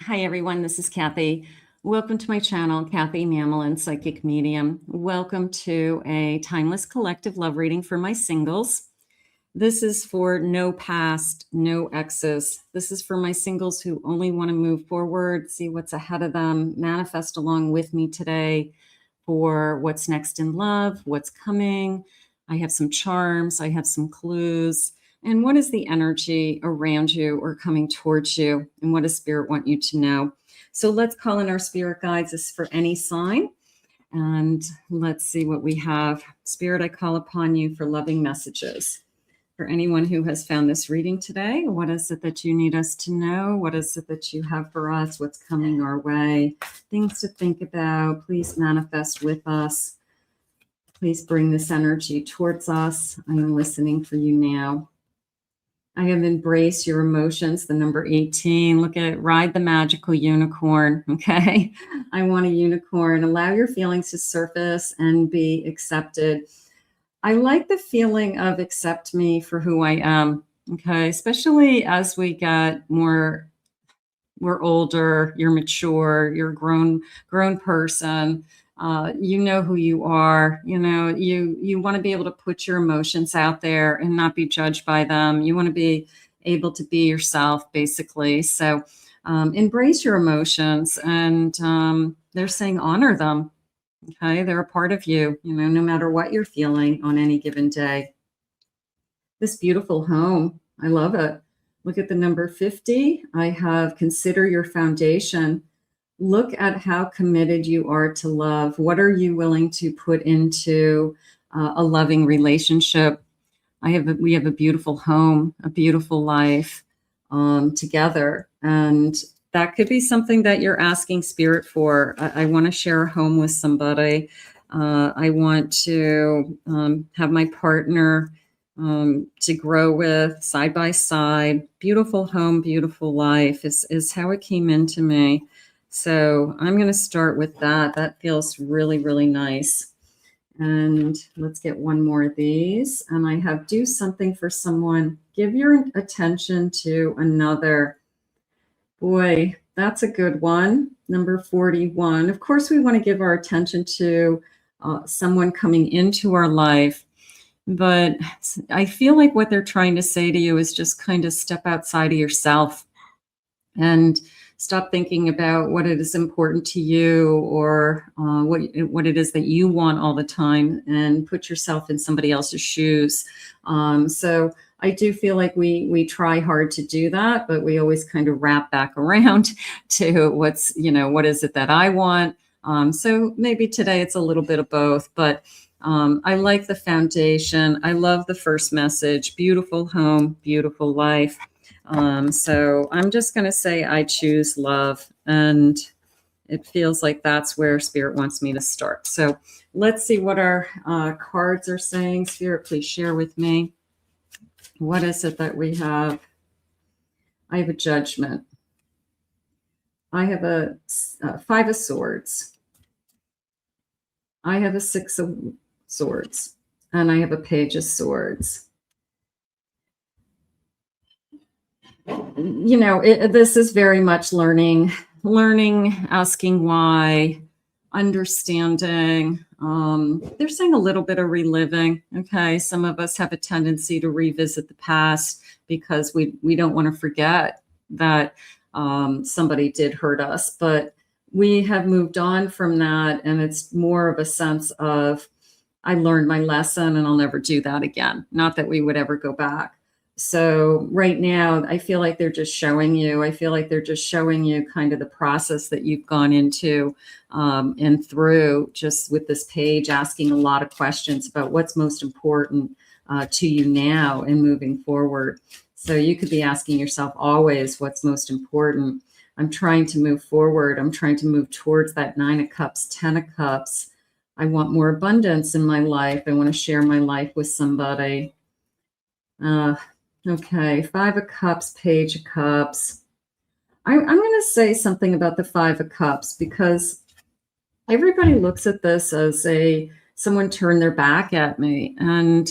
Hi, everyone. This is Kathy. Welcome to my channel, Kathy Mamelin, Psychic Medium. Welcome to a timeless collective love reading for my singles. This is for no past, no exes. This is for my singles who only want to move forward, see what's ahead of them, manifest along with me today for what's next in love, what's coming. I have some charms, I have some clues. And what is the energy around you or coming towards you? And what does Spirit want you to know? So let's call in our spirit guides. This is for any sign. And let's see what we have. Spirit, I call upon you for loving messages. For anyone who has found this reading today, what is it that you need us to know? What is it that you have for us? What's coming our way? Things to think about. Please manifest with us. Please bring this energy towards us. I am listening for you now. I have embraced your emotions, the number 18. Look at it, ride the magical unicorn, okay? I want a unicorn. Allow your feelings to surface and be accepted. I like the feeling of accept me for who I am, okay? Especially as we get we're older, you're mature, you're a grown person. You know who you are. You know, you want to be able to put your emotions out there and not be judged by them. You want to be able to be yourself, basically. So embrace your emotions, and they're saying honor them. Okay, they're a part of you, you know, no matter what you're feeling on any given day. This beautiful home, I love it. Look at the number 50. I have consider your foundation. Look at how committed you are to love. What are you willing to put into a loving relationship? We have a beautiful home, a beautiful life together. And that could be something that you're asking Spirit for. I want to share a home with somebody. I want to have my partner to grow with side by side. Beautiful home, beautiful life is how it came into me. So I'm going to start with that. That feels really, really nice. And let's get one more of these. And I have do something for someone. Give your attention to another. Boy, that's a good one. Number 41. Of course, we want to give our attention to someone coming into our life. But I feel like what they're trying to say to you is just kind of step outside of yourself and stop thinking about what it is important to you or what it is that you want all the time, and put yourself in somebody else's shoes. So I do feel like we try hard to do that, but we always kind of wrap back around to what is it that I want? So maybe today it's a little bit of both, but I like the foundation. I love the first message, beautiful home, beautiful life. So I'm just going to say I choose love, and it feels like that's where Spirit wants me to start. So let's see what our cards are saying. Spirit, please share with me. What is it that we have? I have a Judgment. I have a 5 of Swords. I have a 6 of Swords. And I have a Page of Swords. You know, this is very much learning, asking why, understanding. They're saying a little bit of reliving. Okay, some of us have a tendency to revisit the past because we don't want to forget that somebody did hurt us, but we have moved on from that, and it's more of a sense of, I learned my lesson and I'll never do that again. Not that we would ever go back. So right now, I feel like they're just showing you. I feel like they're just showing you kind of the process that you've gone into and through, just with this page, asking a lot of questions about what's most important to you now and moving forward. So you could be asking yourself always what's most important. I'm trying to move forward. I'm trying to move towards that 9 of Cups, 10 of Cups. I want more abundance in my life. I want to share my life with somebody. Okay, 5 of Cups, Page of Cups. I'm going to say something about the 5 of Cups because everybody looks at this as someone turned their back at me. And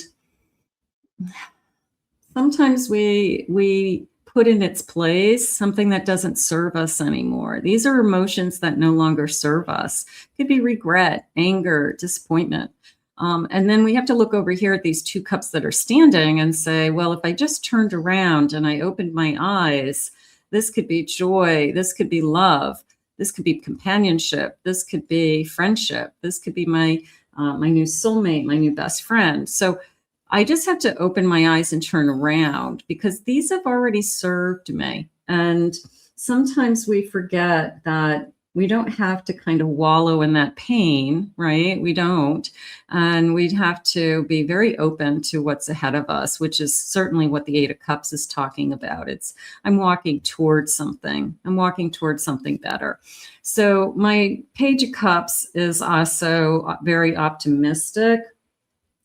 sometimes we put in its place something that doesn't serve us anymore. These are emotions that no longer serve us. It could be regret, anger, disappointment. And then we have to look over here at these two cups that are standing and say, well, if I just turned around and I opened my eyes, this could be joy. This could be love. This could be companionship. This could be friendship. This could be my new soulmate, my new best friend. So I just have to open my eyes and turn around because these have already served me. And sometimes we forget that we don't have to kind of wallow in that pain, right? We don't. And we'd have to be very open to what's ahead of us, which is certainly what the Eight of Cups is talking about. It's, I'm walking towards something. I'm walking towards something better. So my Page of Cups is also very optimistic.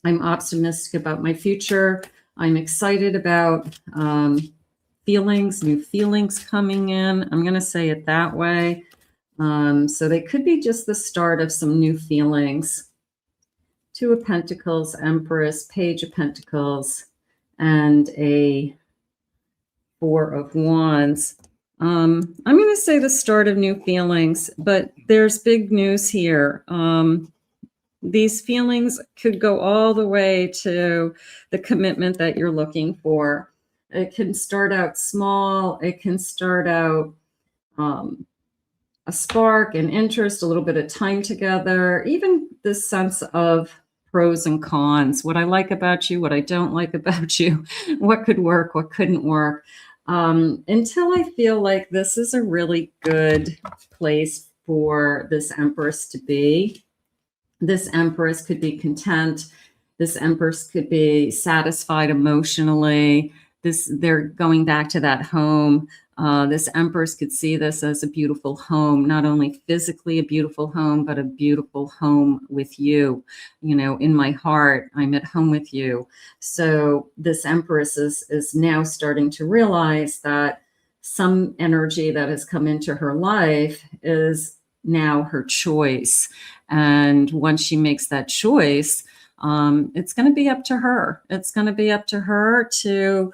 I'm optimistic about my future. I'm excited about feelings, new feelings coming in. I'm going to say it that way. So they could be just the start of some new feelings. Two of Pentacles, Empress, Page of Pentacles, and a Four of Wands. I'm going to say the start of new feelings, but there's big news here. These feelings could go all the way to the commitment that you're looking for. It can start out small. It can start out a spark, an interest, a little bit of time together, even this sense of pros and cons, what I like about you, what I don't like about you, what could work, what couldn't work, until I feel like this is a really good place for this Empress to be. This Empress could be content. This Empress could be satisfied emotionally. They're going back to that home. This Empress could see this as a beautiful home, not only physically a beautiful home, but a beautiful home with you. You know, in my heart, I'm at home with you. So this Empress is now starting to realize that some energy that has come into her life is now her choice. And once she makes that choice, it's going to be up to her. It's going to be up to her to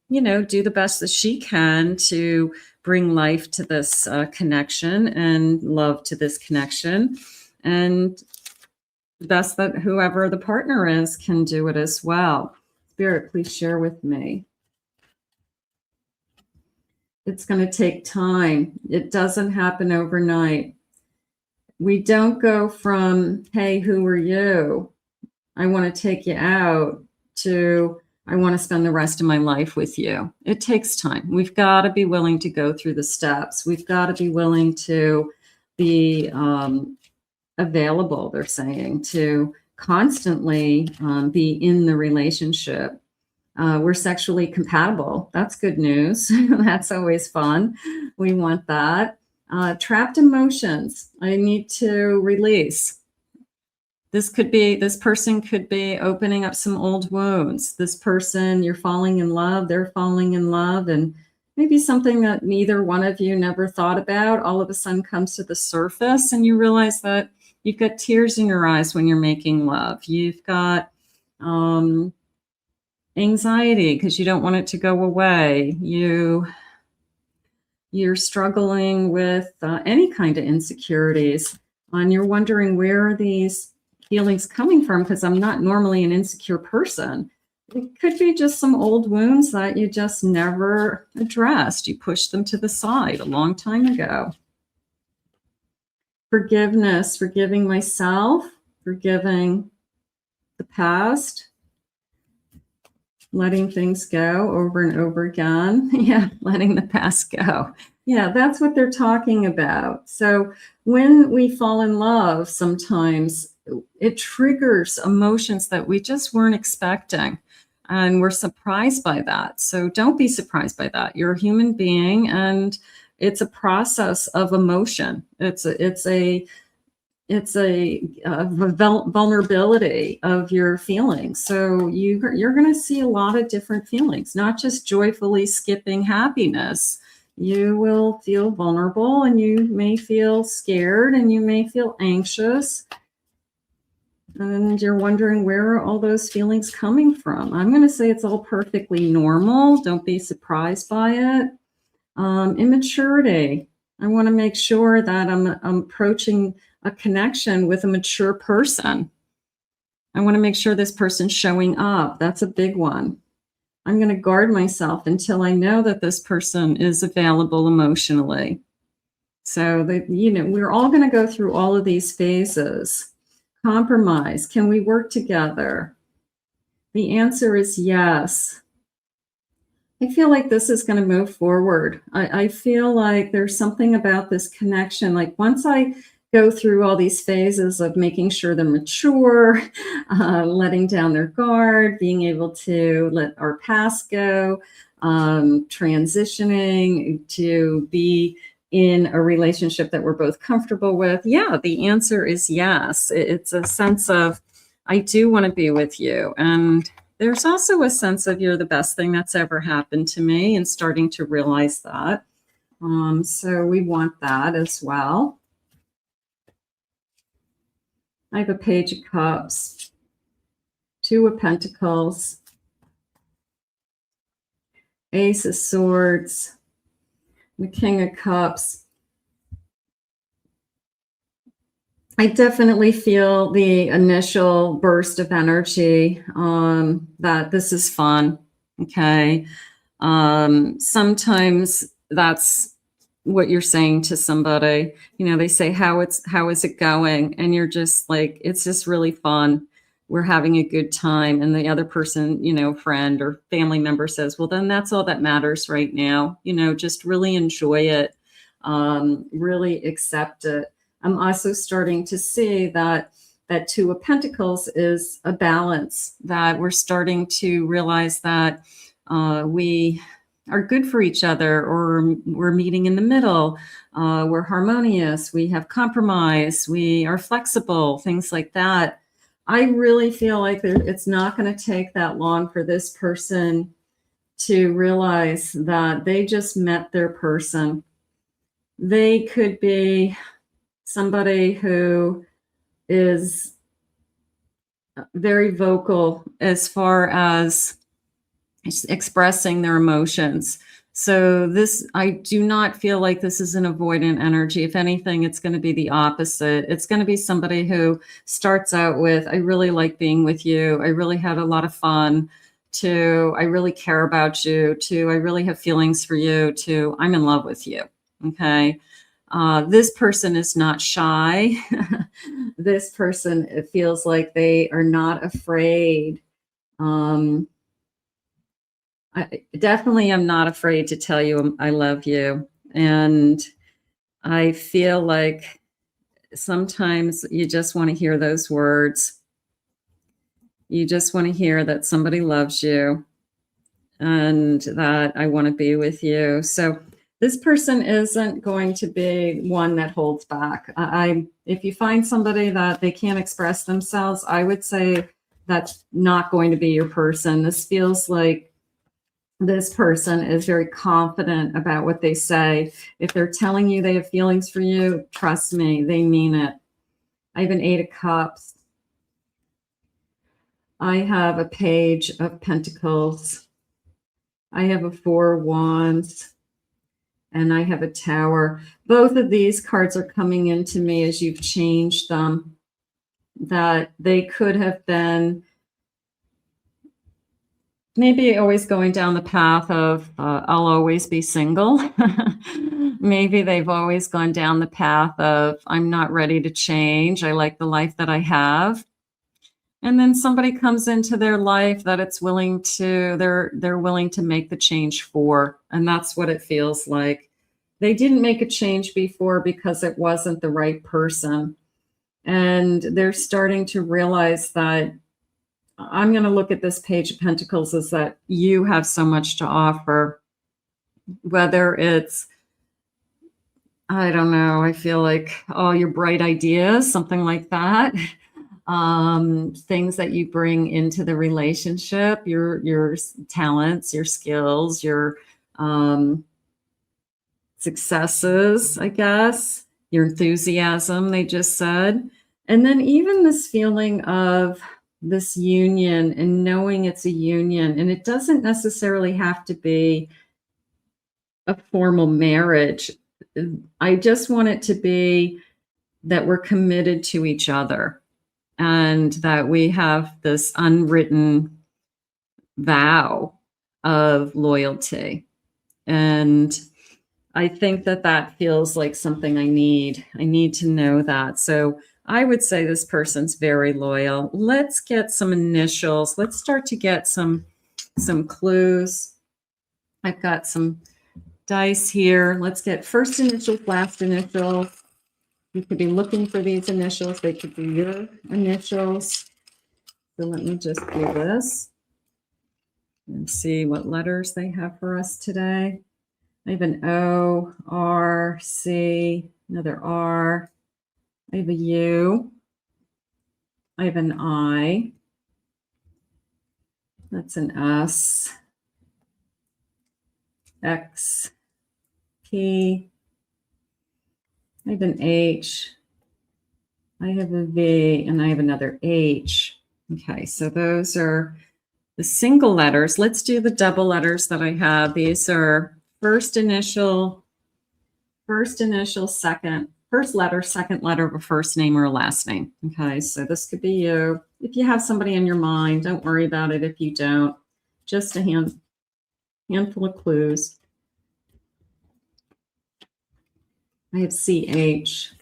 you know, do the best that she can to bring life to this connection and love to this connection. And the best that whoever the partner is can do it as well. Spirit, please share with me. It's going to take time. It doesn't happen overnight. We don't go from, hey, who are you? I want to take you out, to I want to spend the rest of my life with you. It takes time. We've got to be willing to go through the steps. We've got to be willing to be available, they're saying, to constantly be in the relationship. We're sexually compatible. That's good news. That's always fun. We want that. Trapped emotions. I need to release. This person could be opening up some old wounds. This person, you're falling in love, they're falling in love, and maybe something that neither one of you never thought about all of a sudden comes to the surface, and you realize that you've got tears in your eyes when you're making love. You've got anxiety because you don't want it to go away. You're struggling with any kind of insecurities, and you're wondering, where are these feelings coming from? Because I'm not normally an insecure person. It could be just some old wounds that you just never addressed. You pushed them to the side a long time ago. Forgiveness, forgiving myself, forgiving the past, letting things go over and over again. Yeah, letting the past go. Yeah, that's what they're talking about. So when we fall in love, sometimes it triggers emotions that we just weren't expecting. And we're surprised by that. So don't be surprised by that. You're a human being, and it's a process of emotion. It's a vulnerability of your feelings. So you're going to see a lot of different feelings, not just joyfully skipping happiness. You will feel vulnerable, and you may feel scared, and you may feel anxious. And you're wondering, where are all those feelings coming from? I'm going to say it's all perfectly normal. Don't be surprised by it. Immaturity. I want to make sure that I'm approaching a connection with a mature person. I want to make sure this person's showing up. That's a big one. I'm going to guard myself until I know that this person is available emotionally. So that, we're all going to go through all of these phases. Compromise. Can we work together? The answer is yes. I feel like this is going to move forward. I feel like there's something about this connection. Like once I go through all these phases of making sure they're mature, letting down their guard, being able to let our past go, transitioning to be in a relationship that we're both comfortable with. Yeah, the answer is yes. It's a sense of, I do want to be with you. And there's also a sense of, you're the best thing that's ever happened to me, and starting to realize that. So we want that as well. I have a Page of Cups, Two of Pentacles, Ace of Swords, the King of Cups. I definitely feel the initial burst of energy, that this is fun. Okay. Sometimes that's what you're saying to somebody. They say, how is it going? And you're just like, it's just really fun. We're having a good time. And the other person, friend or family member says, well, then that's all that matters right now. Just really enjoy it. Really accept it. I'm also starting to see that Two of Pentacles is a balance, that we're starting to realize that we are good for each other, or we're meeting in the middle. We're harmonious. We have compromise. We are flexible, things like that. I really feel like it's not going to take that long for this person to realize that they just met their person. They could be somebody who is very vocal as far as expressing their emotions. So I do not feel like this is an avoidant energy. If anything, it's going to be the opposite. It's going to be somebody who starts out with, I really like being with you. I really had a lot of fun. To, I really care about you. To, I really have feelings for you. To, I'm in love with you. Okay. This person is not shy. This person, it feels like they are not afraid. I definitely am not afraid to tell you I love you. And I feel like sometimes you just want to hear those words. You just want to hear that somebody loves you and that I want to be with you. So this person isn't going to be one that holds back. If you find somebody that they can't express themselves, I would say that's not going to be your person. This feels like this person is very confident about what they say. If they're telling you they have feelings for you, trust me, they mean it. I have an Eight of Cups. I have a Page of Pentacles. I have a Four of Wands. And I have a Tower. Both of these cards are coming into me as you've changed them, that they could have been maybe always going down the path of I'll always be single. Maybe they've always gone down the path of I'm not ready to change. I like the life that I have. And then somebody comes into their life that they're willing to make the change for. And that's what it feels like. They didn't make a change before because it wasn't the right person. And they're starting to realize that I'm going to look at this Page of Pentacles as that you have so much to offer, whether it's, I don't know, I feel like all your bright ideas, something like that. Things that you bring into the relationship, your talents, your skills, your successes, I guess, your enthusiasm, they just said. And then even this feeling of this union and knowing it's a union, and it doesn't necessarily have to be a formal marriage. I just want it to be that we're committed to each other and that we have this unwritten vow of loyalty. And I think that that feels like something I need. I need to know that. So I would say this person's very loyal. Let's get some initials. Let's start to get some clues. I've got some dice here. Let's get first initials, last initials. You could be looking for these initials. They could be your initials. So let me just do this and see what letters they have for us today. I have an O, R, C, another R. I have a U. I have an I. That's an S. X, P. I have an H. I have a V, and I have another H. Okay, so those are the single letters. Let's do the double letters that I have. These are first initial, second, first letter, second letter of a first name or a last name. Okay, so this could be you. If you have somebody in your mind, don't worry about it if you don't. Just a handful of clues. I have CH,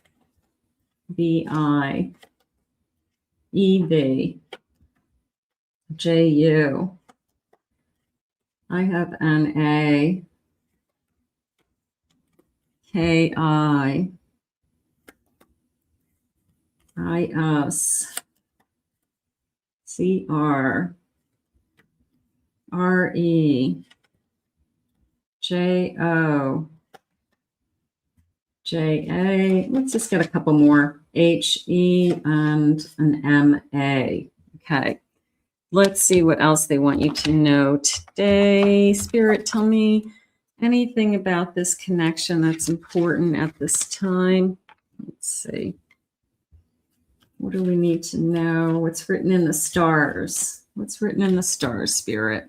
VI, EV, JU. I have NA, KI, IS, CR, RE, JO, JA. Let's just get a couple more. HE and an MA. Okay. Let's see what else they want you to know today. Spirit, tell me anything about this connection that's important at this time. Let's see. What do we need to know? What's written in the stars? What's written in the stars, Spirit?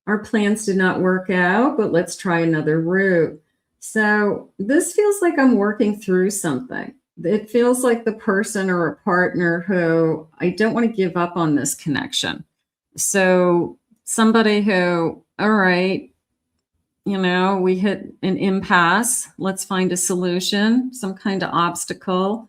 Our plans did not work out, but let's try another route. So this feels like I'm working through something. It feels like the person or a partner who I don't want to give up on this connection. So somebody who, all right, we hit an impasse. Let's find a solution, some kind of obstacle.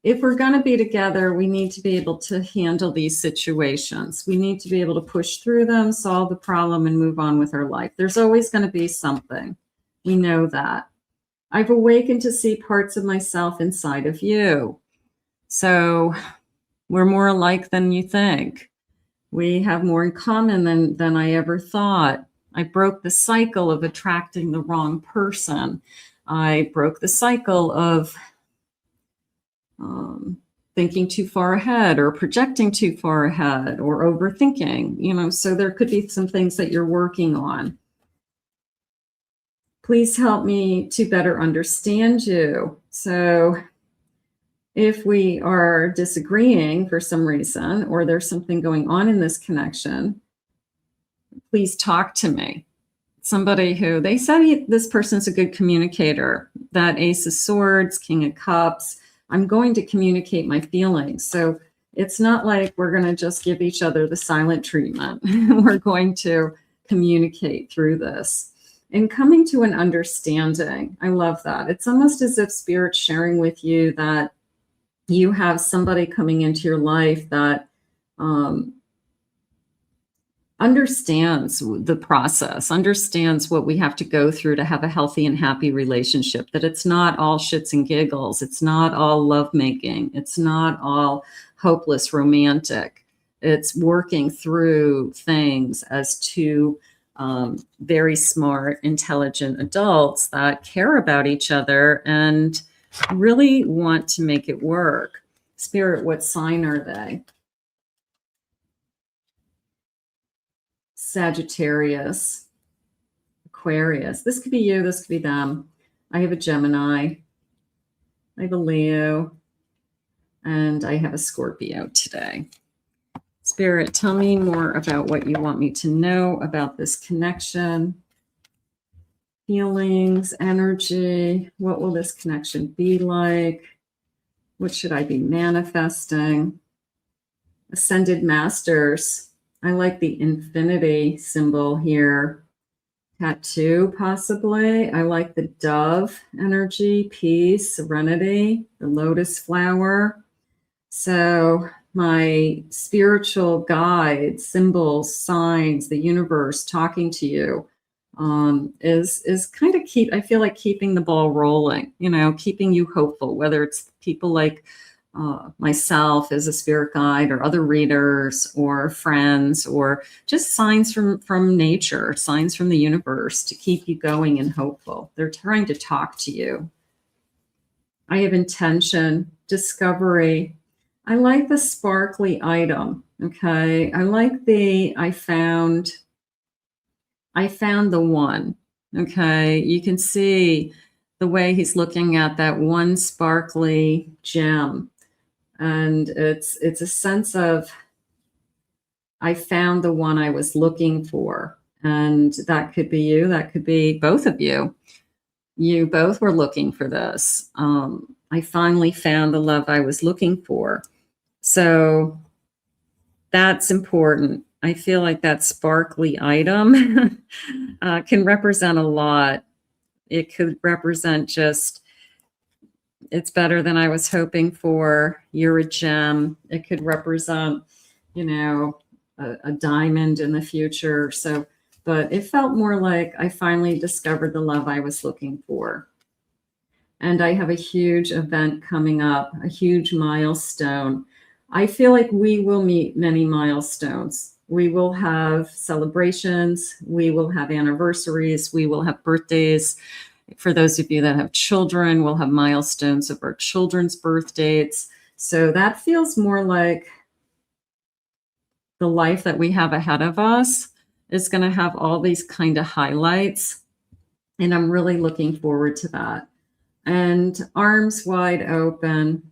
If we're going to be together, we need to be able to handle these situations. We need to be able to push through them, solve the problem, and move on with our life. There's always going to be something. We know that. I've awakened to see parts of myself inside of you. So we're more alike than you think. We have more in common than I ever thought. I broke the cycle of attracting the wrong person. I broke the cycle of thinking too far ahead or projecting too far ahead or overthinking, so there could be some things that you're working on. Please help me to better understand you. So if we are disagreeing for some reason, or there's something going on in this connection, please talk to me. Somebody who, they said this person's a good communicator. That Ace of Swords, King of Cups, I'm going to communicate my feelings. So it's not like we're going to just give each other the silent treatment. We're going to communicate through this. And coming to an understanding, I love that. It's almost as if Spirit's sharing with you that you have somebody coming into your life that understands the process, understands what we have to go through to have a healthy and happy relationship, that it's not all shits and giggles. It's not all lovemaking. It's not all hopeless romantic. It's working through things as two very smart, intelligent adults that care about each other and really want to make it work. Spirit, what sign are they? Sagittarius, Aquarius. This could be you, this could be them. I have a Gemini. I have a Leo, and I have a Scorpio today. Spirit, tell me more about what you want me to know about this connection. Feelings, energy. What will this connection be like? What should I be manifesting? Ascended Masters. I like the infinity symbol here. Tattoo, possibly. I like the dove energy, peace, serenity, the lotus flower. So my spiritual guides, symbols, signs, the universe talking to you is kind of I feel like keeping the ball rolling, keeping you hopeful, whether it's people like myself as a spirit guide or other readers or friends or just signs from nature, signs from the universe to keep you going and hopeful. They're trying to talk to you. I have intention, discovery. I like the sparkly item. Okay. I like I found the one. Okay. You can see the way he's looking at that one sparkly gem. And it's a sense of, I found the one I was looking for. And that could be you. That could be both of you. You both were looking for this. I finally found the love I was looking for. So that's important. I feel like that sparkly item can represent a lot. It could represent just, it's better than I was hoping for. You're a gem. It could represent, a diamond in the future. So, but it felt more like I finally discovered the love I was looking for. And I have a huge event coming up, a huge milestone. I feel like we will meet many milestones. We will have celebrations. We will have anniversaries. We will have birthdays. For those of you that have children, we'll have milestones of our children's birth dates. So that feels more like the life that we have ahead of us is going to have all these kind of highlights. And I'm really looking forward to that. And arms wide open.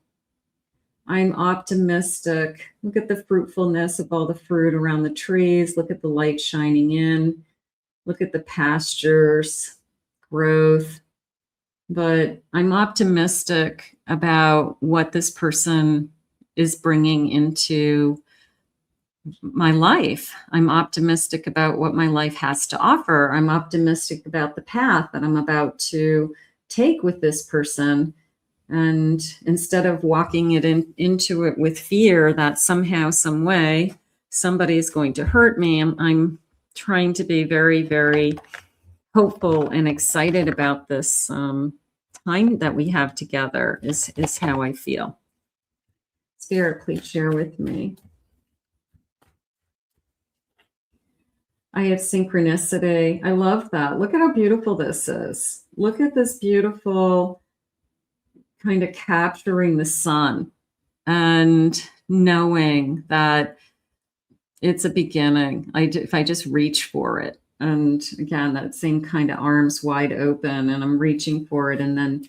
I'm optimistic. Look at the fruitfulness of all the fruit around the trees. Look at the light shining in. Look at the pastures, growth. But I'm optimistic about what this person is bringing into my life. I'm optimistic about what my life has to offer. I'm optimistic about the path that I'm about to take with this person. And instead of walking into it with fear that somehow, some way, somebody is going to hurt me, I'm trying to be very, very hopeful and excited about this time that we have together is how I feel. Spirit, please share with me. I have synchronicity. I love that. Look at how beautiful this is. Look at this beautiful kind of capturing the sun and knowing that it's a beginning. If I just reach for it. And again, that same kind of arms wide open and I'm reaching for it. And then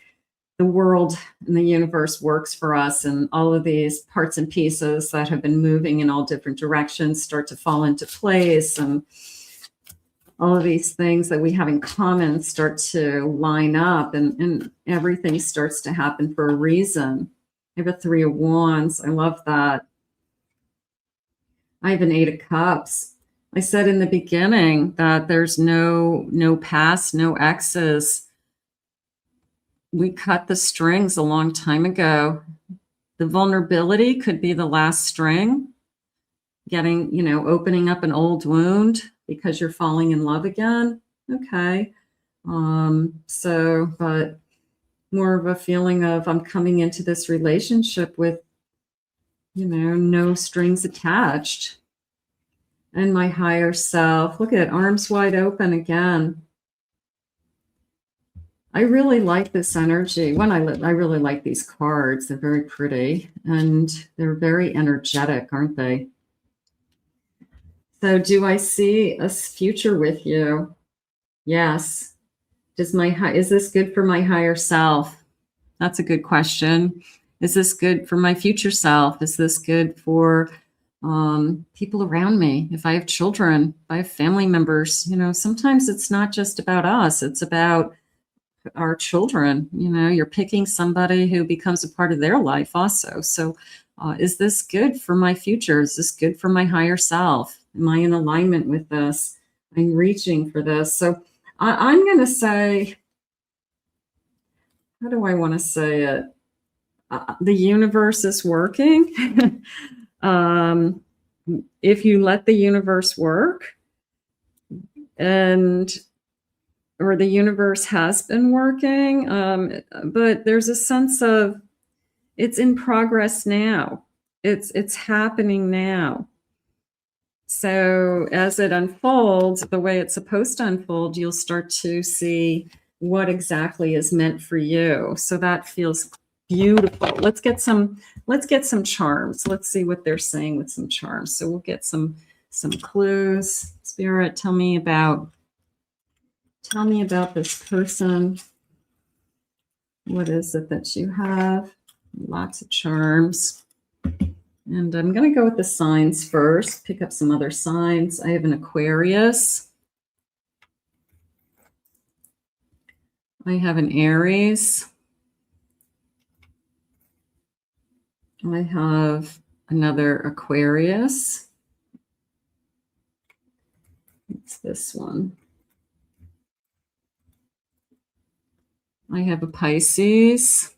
the world and the universe works for us. And all of these parts and pieces that have been moving in all different directions start to fall into place. And all of these things that we have in common start to line up and everything starts to happen for a reason. I have a 3 of Wands. I love that. I have an 8 of Cups. I said in the beginning that there's no past, no exes. We cut the strings a long time ago. The vulnerability could be the last string, opening up an old wound because you're falling in love again. Okay. But more of a feeling of I'm coming into this relationship with, no strings attached. And my higher self, look at it, arms wide open again. I really like this energy. I really like these cards. They're very pretty and they're very energetic, aren't they? So do I see a future with you? Yes. Is this good for my higher self? That's a good question. Is this good for my future self? Is this good for people around me? If I have children, if I have family members, sometimes it's not just about us. It's about our children. You're picking somebody who becomes a part of their life also. So is this good for my future? Is this good for my higher self? Am I in alignment with this? I'm reaching for this. So I'm going to say, how do I want to say it? The universe is working. If you let the universe work, or the universe has been working, but there's a sense of it's in progress now. It's happening now. So as it unfolds, the way it's supposed to unfold, you'll start to see what exactly is meant for you. So that feels beautiful. Let's get some charms. Let's see what they're saying with some charms. So we'll get some clues. Spirit, tell me about this person. What is it that you have? Lots of charms. And I'm going to go with the signs first, pick up some other signs. I have an Aquarius. I have an Aries. I have another Aquarius. It's this one. I have a Pisces.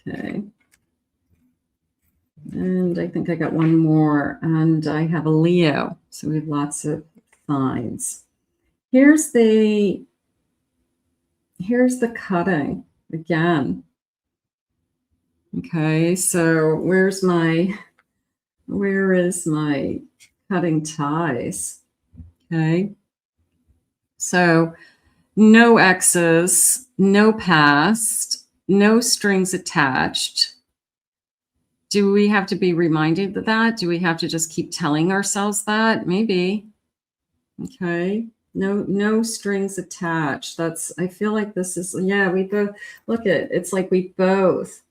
Okay. And I think I got one more. And I have a Leo. So we have lots of signs. Here's the cutting again. Okay, so where is my cutting ties? Okay. So no exes, no past, no strings attached. Do we have to be reminded of that? Do we have to just keep telling ourselves that? Maybe. Okay. No strings attached. I feel like this is, we both, look at, it's like we both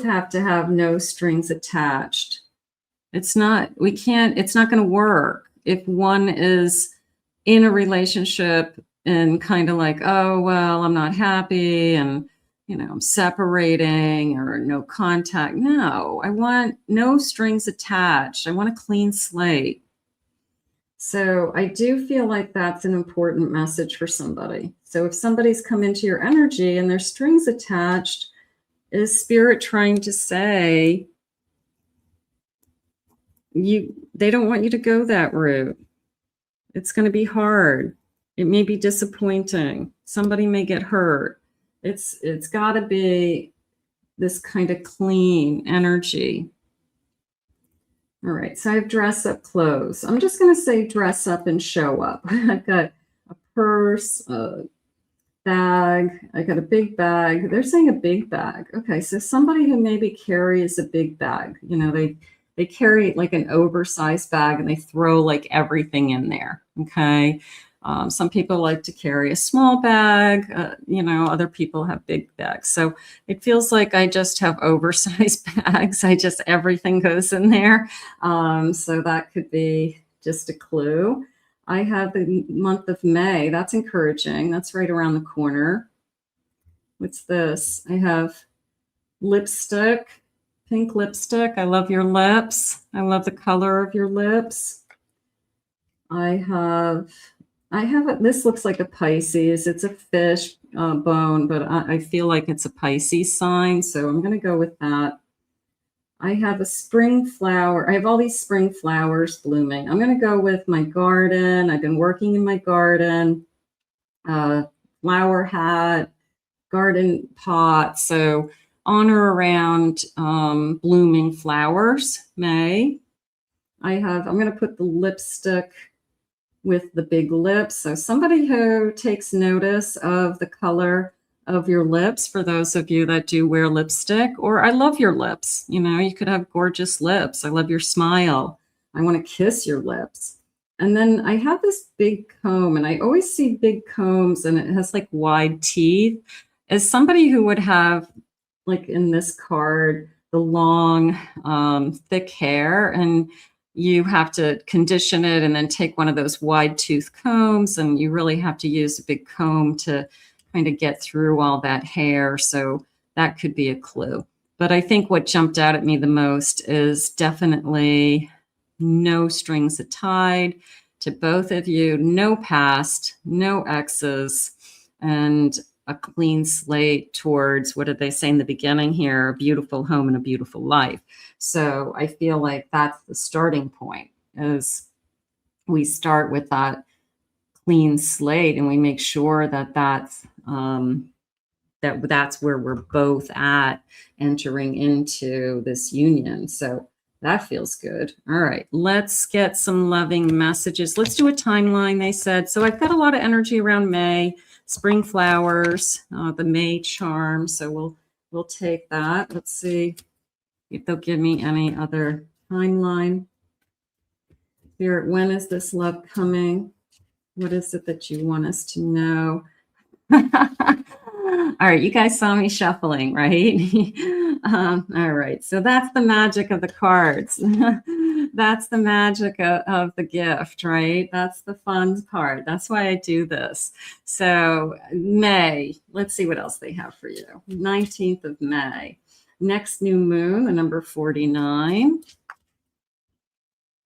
have to have no strings attached. It's not going to work if one is in a relationship and kind of like, oh, well, I'm not happy and, I'm separating or no contact. No, I want no strings attached. I want a clean slate. So I do feel like that's an important message for somebody. So if somebody's come into your energy and there's strings attached, is Spirit trying to say they don't want you to go that route? It's going to be hard. It may be disappointing. Somebody may get hurt. It's got to be this kind of clean energy. All right, so I have dress up clothes. I'm just going to say dress up and show up. I've got a purse, a bag. I got a big bag. They're saying a big bag. Okay, so somebody who maybe carries a big bag. They carry like an oversized bag and they throw like everything in there. Okay. Some people like to carry a small bag. Other people have big bags. So it feels like I just have oversized bags. Everything goes in there. So that could be just a clue. I have the month of May. That's encouraging. That's right around the corner. What's this? I have lipstick, pink lipstick. I love your lips. I love the color of your lips. I have this looks like a Pisces. It's a fish bone, but I feel like it's a Pisces sign. So I'm going to go with that. I have a spring flower. I have all these spring flowers blooming. I'm going to go with my garden. I've been working in my garden, flower hat, garden pot. So on or around blooming flowers, May. I'm going to put the lipstick with the big lips. So somebody who takes notice of the color of your lips, for those of you that do wear lipstick, or I love your lips. You could have gorgeous lips. I love your smile. I want to kiss your lips. And then I have this big comb, and I always see big combs, and it has like wide teeth. As somebody who would have, like in this card, the long, thick hair, and you have to condition it and then take one of those wide tooth combs, and you really have to use a big comb to kind of get through all that hair. So that could be a clue. But I think what jumped out at me the most is definitely no strings tied to both of you, no past, no exes, and a clean slate towards, what did they say in the beginning here? A beautiful home and a beautiful life. So I feel like that's the starting point, is we start with that clean slate and we make sure that that's where we're both at entering into this union. So that feels good. All right, let's get some loving messages. Let's do a timeline, they said. So I've got a lot of energy around May, spring flowers, the May charm. So we'll take that. Let's see if they'll give me any other timeline. Spirit, when is this love coming? What is it that you want us to know? All right, you guys saw me shuffling, right? All right, so that's the magic of the cards. That's the magic of the gift, right? That's the fun part. That's why I do this. So May, let's see what else they have for you. 19th of May. Next new moon, the number 49.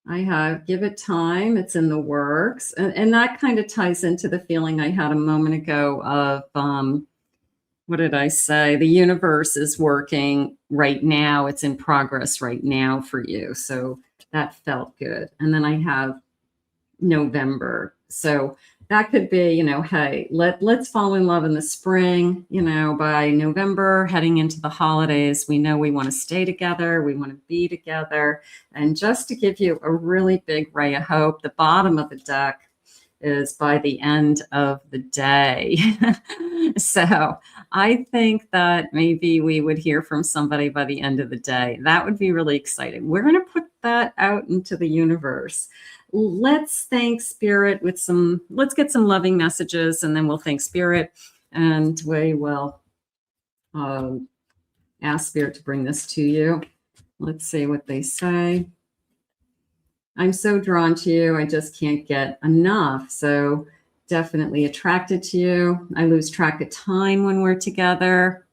I have give it time. It's in the works. And that kind of ties into the feeling I had a moment ago of, what did I say? The universe is working right now. It's in progress right now for you. So that felt good. And then I have November. So that could be, hey, let's fall in love in the spring, by November, heading into the holidays. We know we want to stay together. We want to be together. And just to give you a really big ray of hope, the bottom of the deck is by the end of the day. So I think that maybe we would hear from somebody by the end of the day. That would be really exciting. We're going to put that out into the universe. Let's thank Spirit let's get some loving messages, and then we'll thank Spirit, and we will ask Spirit to bring this to you. Let's see what they say. I'm so drawn to you. I just can't get enough. So definitely attracted to you. I lose track of time when we're together.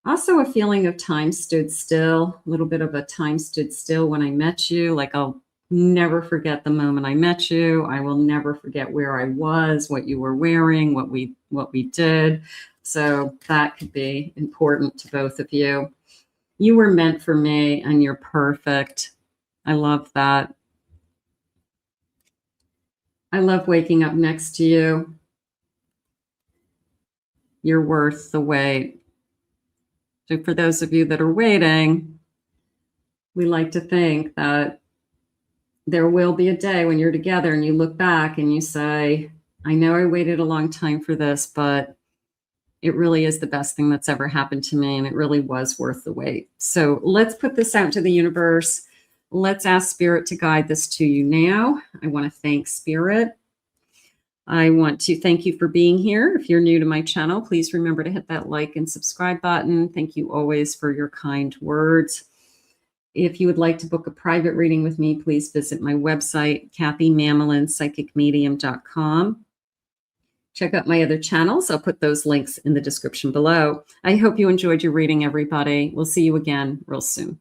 Also a feeling of time stood still, a little bit of a time stood still when I met you. Like I'll never forget the moment I met you. I will never forget where I was, what you were wearing, what we did. So that could be important to both of you. You were meant for me and you're perfect. I love that. I love waking up next to you. You're worth the wait. So for those of you that are waiting, we like to think that there will be a day when you're together and you look back and you say, I know I waited a long time for this, but it really is the best thing that's ever happened to me. And it really was worth the wait. So let's put this out to the universe. Let's ask Spirit to guide this to you now. I want to thank Spirit. I want to thank you for being here. If you're new to my channel, please remember to hit that like and subscribe button. Thank you always for your kind words. If you would like to book a private reading with me, please visit my website, kathymamolinspsychicmedium.com. Check out my other channels. I'll put those links in the description below. I hope you enjoyed your reading, everybody. We'll see you again real soon.